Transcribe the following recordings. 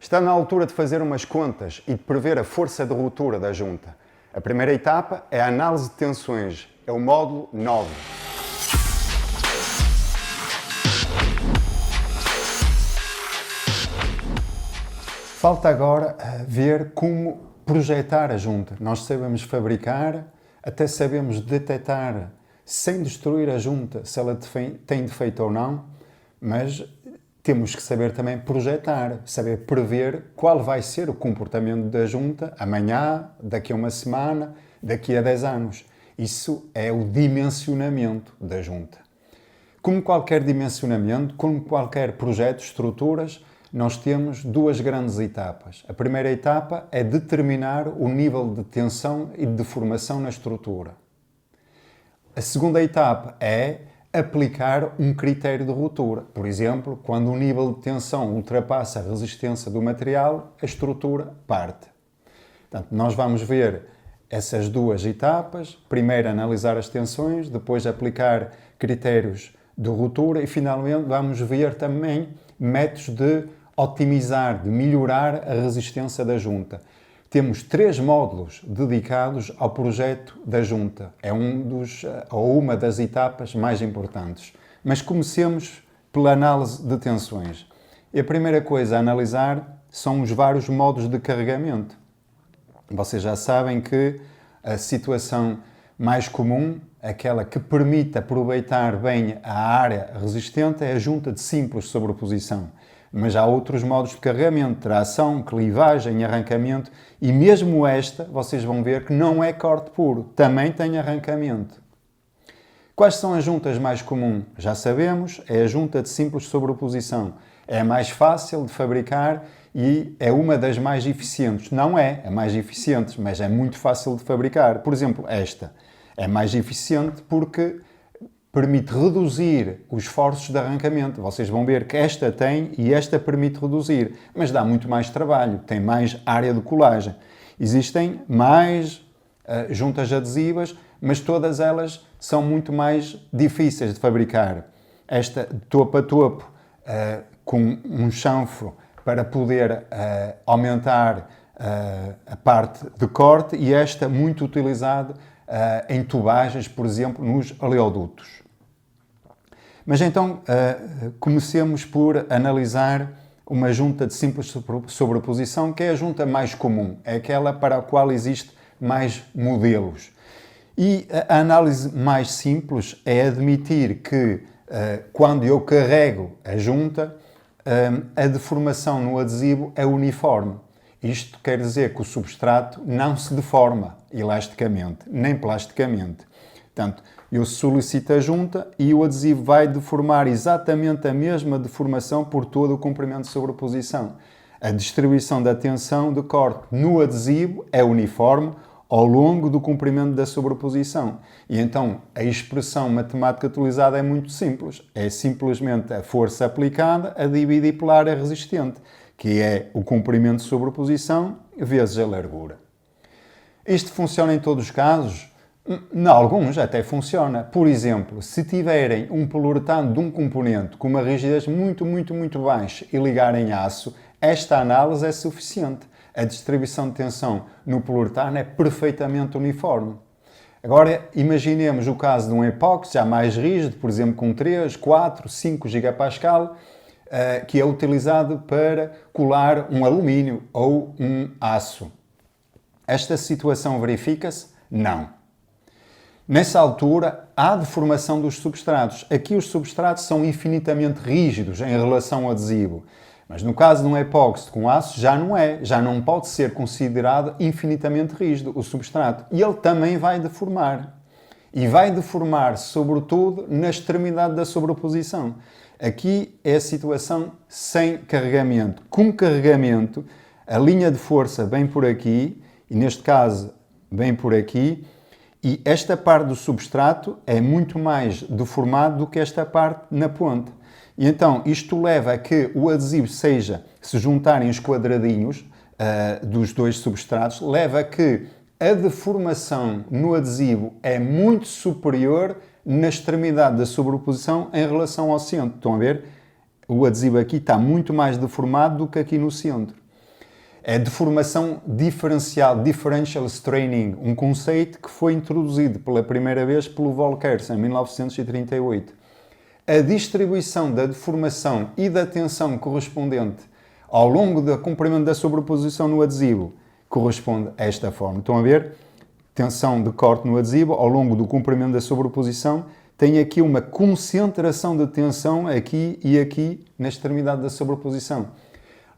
Está na altura de fazer umas contas e de prever a força de ruptura da junta. A primeira etapa é a análise de tensões, é o módulo 9. Falta agora ver como projetar a junta. Nós sabemos fabricar, até sabemos detectar, sem destruir a junta, se ela tem defeito ou não, mas temos que saber também projetar, saber prever qual vai ser o comportamento da junta amanhã, daqui a uma semana, daqui a 10 anos. Isso é o dimensionamento da junta. Como qualquer dimensionamento, como qualquer projeto, estruturas, nós temos duas grandes etapas. A primeira etapa é determinar o nível de tensão e de deformação na estrutura. A segunda etapa é aplicar um critério de ruptura. Por exemplo, quando o nível de tensão ultrapassa a resistência do material, a estrutura parte. Portanto, nós vamos ver essas duas etapas. Primeiro analisar as tensões, depois aplicar critérios de ruptura e finalmente vamos ver também métodos de otimizar, de melhorar a resistência da junta. Temos 3 módulos dedicados ao projeto da junta. É uma das etapas mais importantes. Mas comecemos pela análise de tensões. E a primeira coisa a analisar são os vários modos de carregamento. Vocês já sabem que a situação mais comum, aquela que permite aproveitar bem a área resistente, é a junta de simples sobreposição. Mas há outros modos de carregamento, tração, clivagem, arrancamento e mesmo esta, vocês vão ver que não é corte puro, também tem arrancamento. Quais são as juntas mais comuns? Já sabemos, é a junta de simples sobreposição. É a mais fácil de fabricar e é uma das mais eficientes. Não é a mais eficiente, mas é muito fácil de fabricar. Por exemplo, esta é mais eficiente porque permite reduzir os esforços de arrancamento. Vocês vão ver que esta tem e esta permite reduzir, mas dá muito mais trabalho, tem mais área de colagem. Existem mais juntas adesivas, mas todas elas são muito mais difíceis de fabricar. Esta topo a topo, com um chanfro para poder aumentar a parte de corte e esta muito utilizada em tubagens, por exemplo, nos oleodutos. Mas então, comecemos por analisar uma junta de simples sobreposição, que é a junta mais comum, é aquela para a qual existe mais modelos. E a análise mais simples é admitir que, quando eu carrego a junta, a deformação no adesivo é uniforme. Isto quer dizer que o substrato não se deforma elasticamente, nem plasticamente. Portanto, eu solicito a junta e o adesivo vai deformar exatamente a mesma deformação por todo o comprimento de sobreposição. A distribuição da tensão de corte no adesivo é uniforme ao longo do comprimento da sobreposição. E então a expressão matemática utilizada é muito simples. É simplesmente a força aplicada a dividir pela área resistente, que é o comprimento de sobreposição vezes a largura. Isto funciona em todos os casos? Em alguns até funciona. Por exemplo, se tiverem um poliuretano de um componente com uma rigidez muito baixa e ligarem aço, esta análise é suficiente. A distribuição de tensão no poliuretano é perfeitamente uniforme. Agora, imaginemos o caso de um epóxi já mais rígido, por exemplo, com 3, 4, 5 gigapascal, que é utilizado para colar um alumínio ou um aço. Esta situação verifica-se? Não. Nessa altura, há deformação dos substratos. Aqui os substratos são infinitamente rígidos em relação ao adesivo. Mas no caso de um epóxi com aço, já não é. Já não pode ser considerado infinitamente rígido o substrato. E ele também vai deformar. E vai deformar, sobretudo, na extremidade da sobreposição. Aqui é a situação sem carregamento. Com carregamento, a linha de força vem por aqui, e neste caso vem por aqui, e esta parte do substrato é muito mais deformado do que esta parte na ponta. E então isto leva a que o adesivo seja, se juntarem os quadradinhos dos dois substratos, leva a que a deformação no adesivo é muito superior na extremidade da sobreposição em relação ao centro. Estão a ver? O adesivo aqui está muito mais deformado do que aqui no centro. É deformação diferencial, differential straining, um conceito que foi introduzido pela primeira vez pelo Volkersen em 1938. A distribuição da deformação e da tensão correspondente ao longo do comprimento da sobreposição no adesivo corresponde a esta forma. Estão a ver? Tensão de corte no adesivo ao longo do comprimento da sobreposição tem aqui uma concentração de tensão aqui e aqui na extremidade da sobreposição.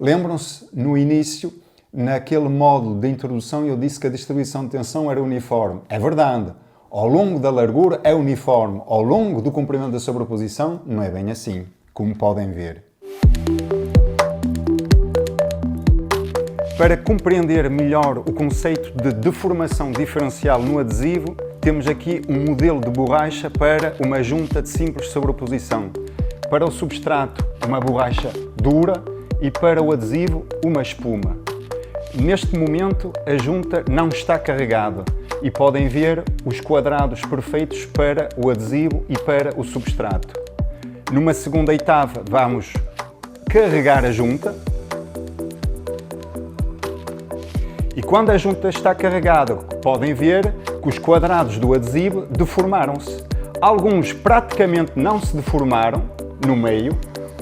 Lembram-se, no início, naquele módulo de introdução, eu disse que a distribuição de tensão era uniforme. É verdade. Ao longo da largura é uniforme. Ao longo do comprimento da sobreposição, não é bem assim, como podem ver. Para compreender melhor o conceito de deformação diferencial no adesivo, temos aqui um modelo de borracha para uma junta de simples sobreposição. Para o substrato, uma borracha dura e para o adesivo, uma espuma. Neste momento, a junta não está carregada e podem ver os quadrados perfeitos para o adesivo e para o substrato. Numa segunda etapa, vamos carregar a junta. E quando a junta está carregada, podem ver que os quadrados do adesivo deformaram-se. Alguns praticamente não se deformaram no meio,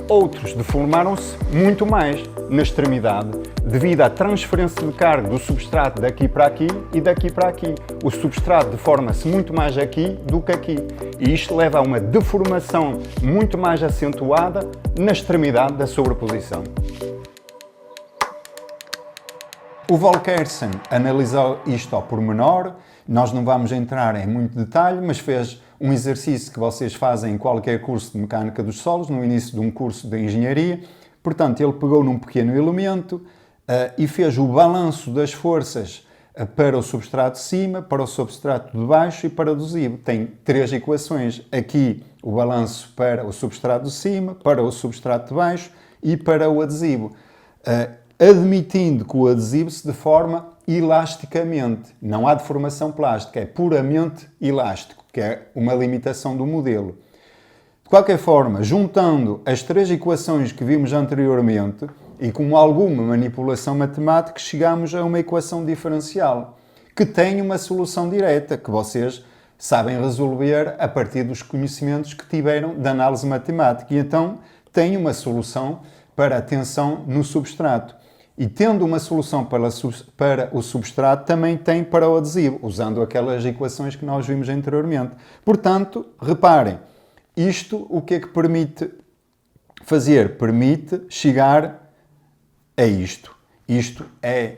outros deformaram-se muito mais na extremidade, devido à transferência de carga do substrato daqui para aqui e daqui para aqui. O substrato deforma-se muito mais aqui do que aqui. E isto leva a uma deformação muito mais acentuada na extremidade da sobreposição. O Volkersen analisou isto ao pormenor, nós não vamos entrar em muito detalhe, mas fez um exercício que vocês fazem em qualquer curso de mecânica dos solos, no início de um curso de engenharia. Portanto, ele pegou num pequeno elemento e fez o balanço das forças para o substrato de cima, para o substrato de baixo e para o adesivo. Tem três equações. Aqui o balanço para o substrato de cima, para o substrato de baixo e para o adesivo. Admitindo que o adesivo se deforma elasticamente. Não há deformação plástica, é puramente elástico, que é uma limitação do modelo. De qualquer forma, juntando as três equações que vimos anteriormente e com alguma manipulação matemática, chegamos a uma equação diferencial que tem uma solução direta, que vocês sabem resolver a partir dos conhecimentos que tiveram de análise matemática. E então tem uma solução para a tensão no substrato. E tendo uma solução para o substrato, também tem para o adesivo, usando aquelas equações que nós vimos anteriormente. Portanto, reparem, isto o que é que permite fazer? Permite chegar a isto. Isto é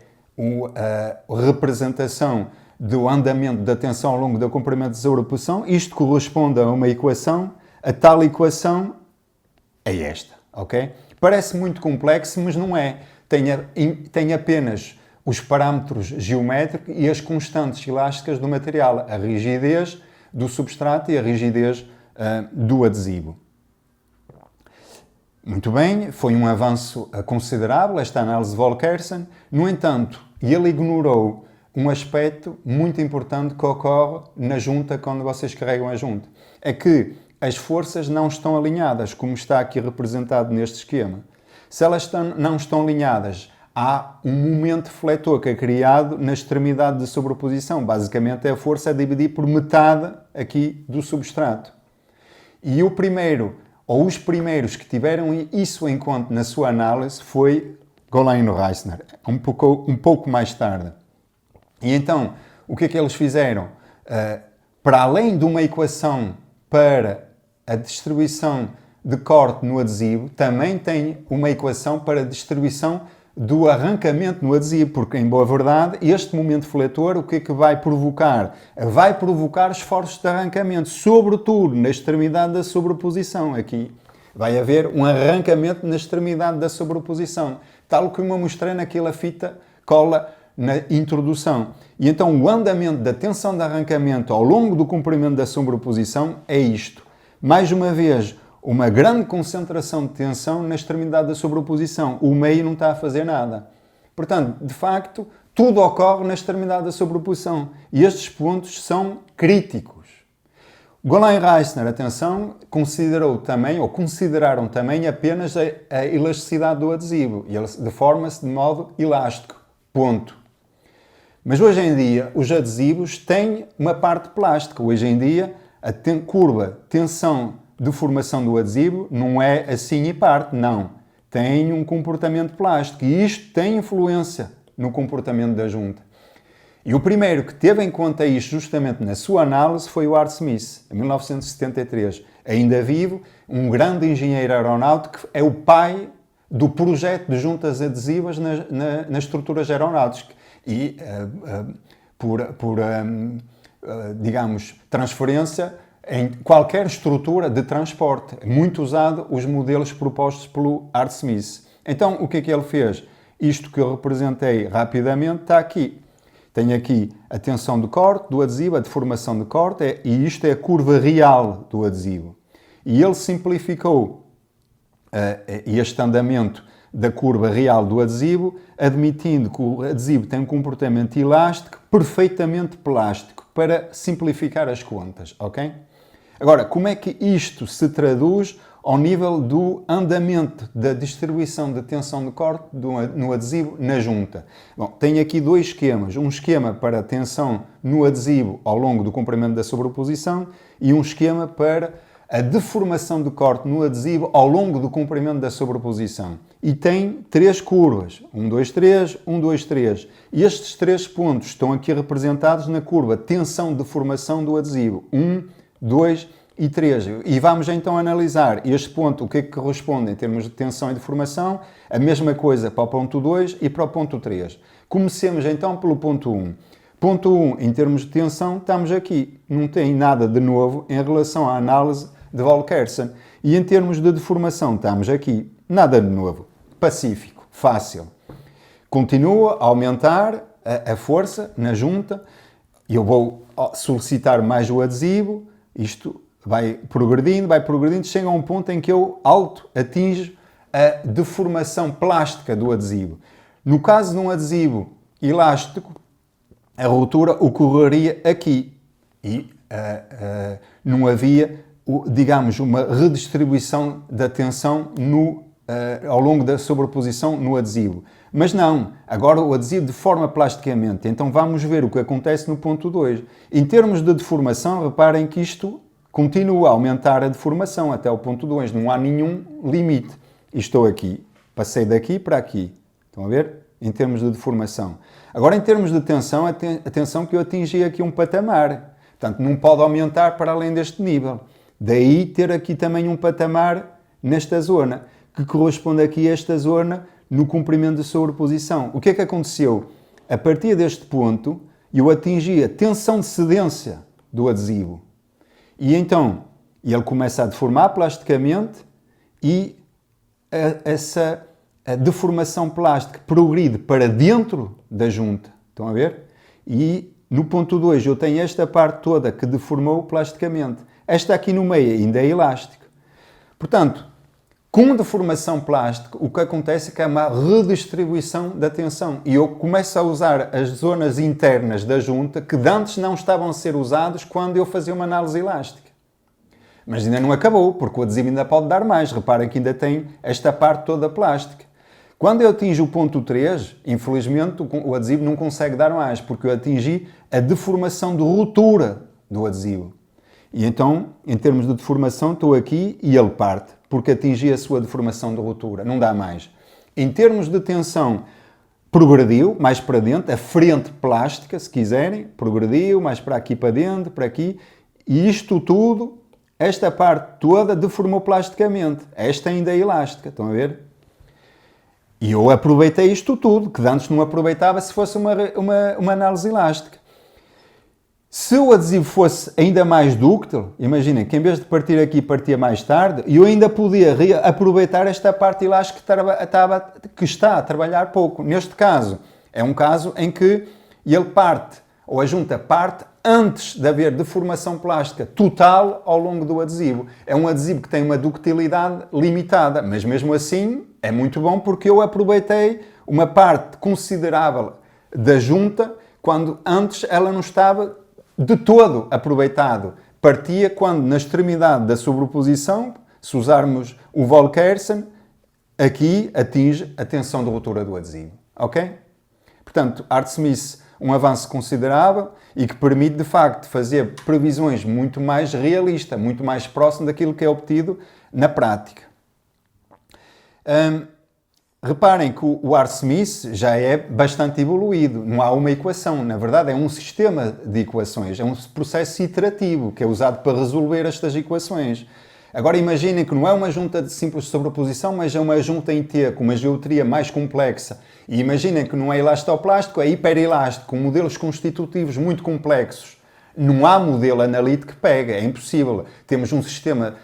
a representação do andamento da tensão ao longo do comprimento de sobreposição. Isto corresponde a uma equação. A tal equação é esta, ok? Parece muito complexo, mas não é. Tem apenas os parâmetros geométricos e as constantes elásticas do material, a rigidez do substrato e a rigidez do adesivo. Muito bem, foi um avanço considerável esta análise de Volkersen. No entanto, ele ignorou um aspecto muito importante que ocorre na junta quando vocês carregam a junta. É que as forças não estão alinhadas, como está aqui representado neste esquema. Se elas não estão alinhadas, há um momento fletor que é criado na extremidade de sobreposição. Basicamente, a força é dividida por metade aqui do substrato. E o primeiro, ou os primeiros que tiveram isso em conta na sua análise foi Golan e Reissner, um pouco mais tarde. E então, o que é que eles fizeram? Para além de uma equação para a distribuição de corte no adesivo, também tem uma equação para a distribuição do arrancamento no adesivo, porque, em boa verdade, este momento fletor, o que é que vai provocar? Vai provocar esforços de arrancamento, sobretudo na extremidade da sobreposição. Aqui vai haver um arrancamento na extremidade da sobreposição, tal como eu mostrei naquela fita cola na introdução. E então o andamento da tensão de arrancamento ao longo do comprimento da sobreposição é isto. Mais uma vez, uma grande concentração de tensão na extremidade da sobreposição. O meio não está a fazer nada. Portanto, de facto, tudo ocorre na extremidade da sobreposição. E estes pontos são críticos. Golin-Reissner, atenção, consideraram também apenas a elasticidade do adesivo e ele deforma-se de modo elástico. Ponto. Mas hoje em dia os adesivos têm uma parte plástica. Hoje em dia a curva tensão-deformação do adesivo não é assim e parte, não. Tem um comportamento plástico e isto tem influência no comportamento da junta. E o primeiro que teve em conta isto justamente na sua análise foi o Art Smith, em 1973. Ainda vivo, um grande engenheiro aeronáutico que é o pai do projeto de juntas adesivas nas estruturas aeronáuticas. E digamos, transferência em qualquer estrutura de transporte. É muito usado os modelos propostos pelo Art Smith. Então, o que é que ele fez? Isto que eu representei rapidamente está aqui. Tenho aqui a tensão de corte do adesivo, a deformação de corte, e isto é a curva real do adesivo. E ele simplificou este andamento da curva real do adesivo, admitindo que o adesivo tem um comportamento elástico perfeitamente plástico, para simplificar as contas, ok? Agora, como é que isto se traduz ao nível do andamento da distribuição da tensão de corte no adesivo na junta? Bom, tenho aqui dois esquemas. Um esquema para a tensão no adesivo ao longo do comprimento da sobreposição e um esquema para a deformação de corte no adesivo ao longo do comprimento da sobreposição. E tem três curvas, 1, 2, 3, 1, 2, 3. E estes três pontos estão aqui representados na curva tensão-deformação do adesivo, 1, 2 e 3. E vamos então analisar este ponto, o que é que corresponde em termos de tensão e deformação, a mesma coisa para o ponto 2 e para o ponto 3. Comecemos então pelo ponto 1. Ponto 1, em termos de tensão, estamos aqui. Não tem nada de novo em relação à análise de Volkersen. E em termos de deformação, estamos aqui. Nada de novo. Pacífico. Fácil. Continua a aumentar a força na junta. Eu vou solicitar mais o adesivo. Isto vai progredindo, chega a um ponto em que eu atinjo a deformação plástica do adesivo. No caso de um adesivo elástico, a ruptura ocorreria aqui e não havia, digamos, uma redistribuição da tensão ao longo da sobreposição no adesivo. Mas não, agora o adesivo deforma plasticamente. Então vamos ver o que acontece no ponto 2. Em termos de deformação, reparem que isto continua a aumentar a deformação até o ponto 2. Não há nenhum limite. Estou aqui, passei daqui para aqui. Estão a ver? Em termos de deformação. Agora, em termos de tensão, atenção que eu atingi aqui um patamar. Portanto, não pode aumentar para além deste nível. Daí ter aqui também um patamar nesta zona, que corresponde aqui a esta zona no comprimento de sobreposição. O que é que aconteceu? A partir deste ponto, eu atingi a tensão de cedência do adesivo. E então, ele começa a deformar plasticamente e essa deformação plástica progride para dentro da junta. Estão a ver? E no ponto 2 eu tenho esta parte toda que deformou plasticamente. Esta aqui no meio ainda é elástica. Portanto, com deformação plástica, o que acontece é que há uma redistribuição da tensão. E eu começo a usar as zonas internas da junta que antes não estavam a ser usadas quando eu fazia uma análise elástica. Mas ainda não acabou, porque o adesivo ainda pode dar mais. Reparem que ainda tem esta parte toda plástica. Quando eu atingi o ponto 3, infelizmente o adesivo não consegue dar mais, porque eu atingi a deformação de ruptura do adesivo. E então, em termos de deformação, estou aqui e ele parte, porque atingi a sua deformação de ruptura. Não dá mais. Em termos de tensão, progrediu, mais para dentro, a frente plástica, se quiserem, progrediu, mais para aqui para dentro, para aqui. E isto tudo, esta parte toda, deformou plasticamente. Esta ainda é elástica, estão a ver? E eu aproveitei isto tudo, que antes não aproveitava se fosse uma análise elástica. Se o adesivo fosse ainda mais dúctil, imaginem que em vez de partir aqui, partia mais tarde, eu ainda podia aproveitar esta parte elástica que está a trabalhar pouco. Neste caso, é um caso em que ele parte, ou a junta parte, antes de haver deformação plástica total ao longo do adesivo. É um adesivo que tem uma ductilidade limitada, mas mesmo assim é muito bom porque eu aproveitei uma parte considerável da junta quando antes ela não estava de todo aproveitado partia quando, na extremidade da sobreposição, se usarmos o Volkersen, aqui atinge a tensão de ruptura do adesivo. Ok? Portanto, Artsmith, um avanço considerável e que permite, de facto, fazer previsões muito mais realistas, muito mais próximo daquilo que é obtido na prática. Reparem que o Artsmith já é bastante evoluído. Não há uma equação. Na verdade, é um sistema de equações. É um processo iterativo que é usado para resolver estas equações. Agora imaginem que não é uma junta de simples sobreposição, mas é uma junta em T com uma geometria mais complexa. E imaginem que não é elastoplástico, é hiperelástico, com modelos constitutivos muito complexos. Não há modelo analítico que pega, é impossível. Temos um sistema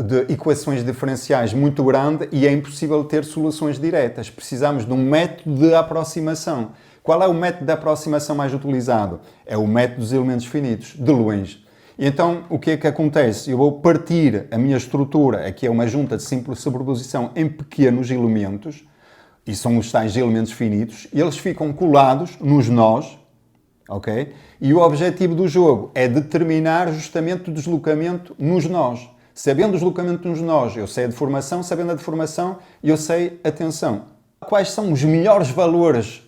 de equações diferenciais muito grande e é impossível ter soluções diretas. Precisamos de um método de aproximação. Qual é o método de aproximação mais utilizado? É o método dos elementos finitos, de longe. E então, o que é que acontece? Eu vou partir a minha estrutura, aqui é uma junta de simples sobreposição, em pequenos elementos, e são os tais elementos finitos, e eles ficam colados nos nós, ok? E o objetivo do jogo é determinar justamente o deslocamento nos nós. Sabendo o deslocamento nos nós, eu sei a deformação, sabendo a deformação, eu sei a tensão. Quais são os melhores valores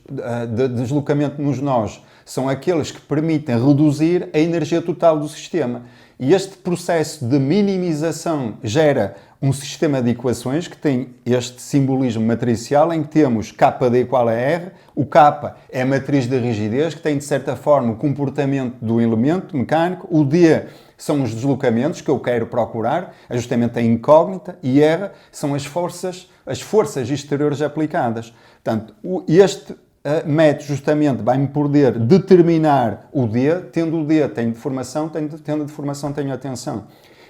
de deslocamento nos nós? São aqueles que permitem reduzir a energia total do sistema. E este processo de minimização gera um sistema de equações que tem este simbolismo matricial em que temos KD igual a R, o K é a matriz de rigidez, que tem de certa forma o comportamento do elemento mecânico, o D são os deslocamentos que eu quero procurar, é justamente a incógnita, e R são as forças exteriores aplicadas. Portanto, este método justamente vai-me poder determinar o D, tendo o D tenho deformação, tendo a deformação tenho a tensão.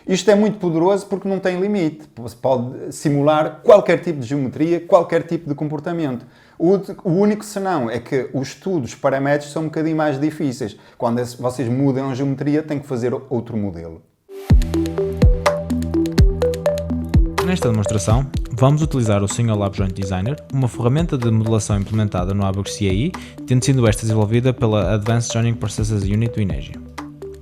Isto é muito poderoso porque não tem limite. Pode simular qualquer tipo de geometria, qualquer tipo de comportamento. O único senão é que os estudos paramétricos são um bocadinho mais difíceis. Quando vocês mudam a geometria, têm que fazer outro modelo. Nesta demonstração, vamos utilizar o Single Joint Designer, uma ferramenta de modelação implementada no ABAQUS CAE, tendo sido esta desenvolvida pela Advanced Joining Processes Unit do INEGI.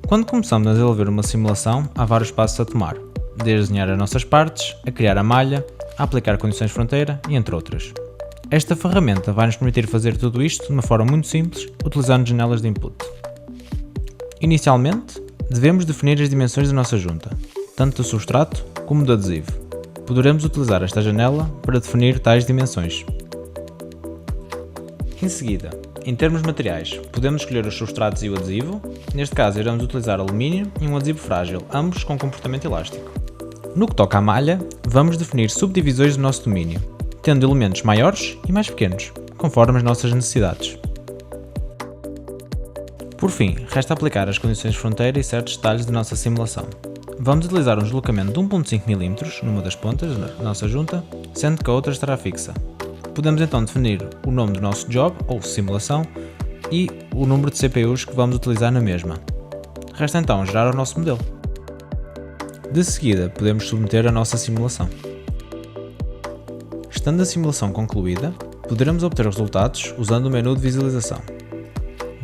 Quando começamos a desenvolver uma simulação, há vários passos a tomar, desde desenhar as nossas partes, a criar a malha, a aplicar condições de fronteira e entre outras. Esta ferramenta vai nos permitir fazer tudo isto de uma forma muito simples, utilizando janelas de input. Inicialmente, devemos definir as dimensões da nossa junta, tanto do substrato como do adesivo. Poderemos utilizar esta janela para definir tais dimensões. Em seguida, em termos materiais, podemos escolher os substratos e o adesivo. Neste caso, iremos utilizar alumínio e um adesivo frágil, ambos com comportamento elástico. No que toca à malha, vamos definir subdivisões do nosso domínio, tendo elementos maiores e mais pequenos, conforme as nossas necessidades. Por fim, resta aplicar as condições de fronteira e certos detalhes da nossa simulação. Vamos utilizar um deslocamento de 1.5 mm numa das pontas da nossa junta, sendo que a outra estará fixa. Podemos então definir o nome do nosso job, ou simulação, e o número de CPUs que vamos utilizar na mesma. Resta então gerar o nosso modelo. De seguida, podemos submeter a nossa simulação. Estando a simulação concluída, poderemos obter os resultados usando o menu de visualização.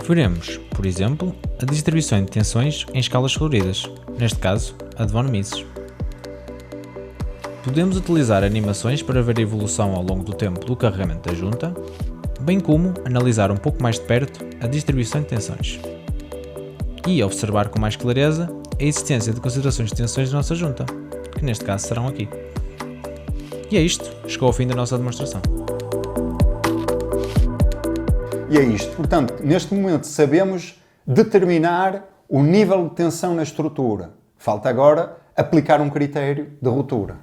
Veremos, por exemplo, a distribuição de tensões em escalas coloridas, neste caso, a de von Mises. Podemos utilizar animações para ver a evolução ao longo do tempo do carregamento da junta, bem como analisar um pouco mais de perto a distribuição de tensões. E observar com mais clareza a existência de considerações de tensões da nossa junta, que neste caso serão aqui. E é isto, chegou ao fim da nossa demonstração. E é isto. Portanto, neste momento sabemos determinar o nível de tensão na estrutura. Falta agora aplicar um critério de ruptura.